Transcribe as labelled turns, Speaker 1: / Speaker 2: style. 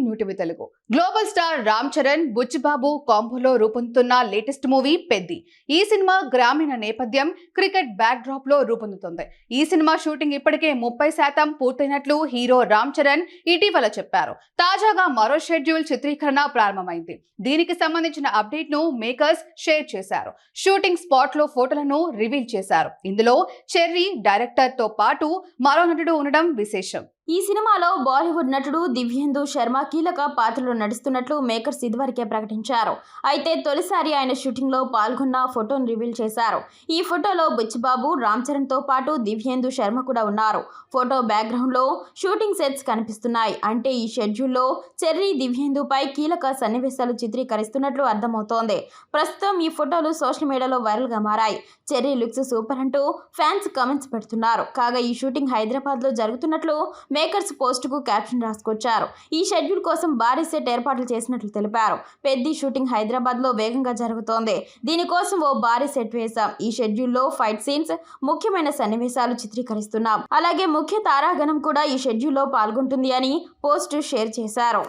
Speaker 1: New TV Telugu. Global star Ram Charan, Buchibabu కాంబోలో రూపొందుతున్న latest movie Peddi. ఈ సినిమా గ్రామీణ నేపథ్యం, క్రికెట్ బ్యాక్ డ్రాప్ లో రూపొందుతుంది. ఈ సినిమా షూటింగ్ ఇప్పటికే 30% పూర్తయినట్లు హీరో రామ్ చరణ్ ఇటీవల చెప్పారు. తాజాగా మరో షెడ్యూల్ చిత్రీకరణ ప్రారంభమైంది. దీనికి సంబంధించిన అప్డేట్ ను మేకర్స్ షేర్ చేశారు. షూటింగ్ స్పాట్ లో ఫోటోలను రివీల్ చేశారు. ఇందులో చెర్రీ డైరెక్టర్ తో పాటు మరో నటుడు ఉండడం విశేషం.
Speaker 2: ఈ సినిమాలో బాలీవుడ్ నటుడు దివ్యేందు శర్మ కీలక పాత్రలో నడుస్తున్నట్లు మేకర్స్ ఇదివరకే ప్రకటించారు. అయితే తొలిసారి ఆయన షూటింగ్ లో పాల్గొన్న ఫోటోను రివీల్ చేశారు. ఈ ఫోటోలో బుచ్చిబాబు, రామ్ చరణ్ తో పాటు దివ్యేందు శర్మ కూడా ఉన్నారు. ఫోటో బ్యాక్గ్రౌండ్ లో షూటింగ్ సెట్స్ కనిపిస్తున్నాయి. అంటే ఈ షెడ్యూల్లో చెర్రీ, దివ్యేందుపై కీలక సన్నివేశాలు చిత్రీకరిస్తున్నట్లు అర్థమవుతోంది. ప్రస్తుతం ఈ ఫోటోలు సోషల్ మీడియాలో వైరల్ గా మారాయి. చెర్రీ లుక్స్ సూపర్ అంటూ ఫ్యాన్స్ కామెంట్స్ పెడుతున్నారు. కాగా ఈ షూటింగ్ హైదరాబాద్ లో జరుగుతున్నట్లు మేకర్స్ పోస్టుకు క్యాప్షన్ రాసుకొచ్చారు. ఈ షెడ్యూల్ కోసం భారీ సెట్ ఏర్పాట్లు చేసినట్లు తెలిపారు. పెద్ది షూటింగ్ హైదరాబాద్ లో వేగంగా జరుగుతోంది. దీనికోసం ఓ భారీ సెట్ వేశాం. ఈ షెడ్యూల్లో ఫైట్ సీన్స్, ముఖ్యమైన సన్నివేశాలు చిత్రీకరిస్తున్నాం. అలాగే ముఖ్య తారాగణం కూడా ఈ షెడ్యూల్లో పాల్గొంటుంది అని పోస్ట్ షేర్ చేశారు.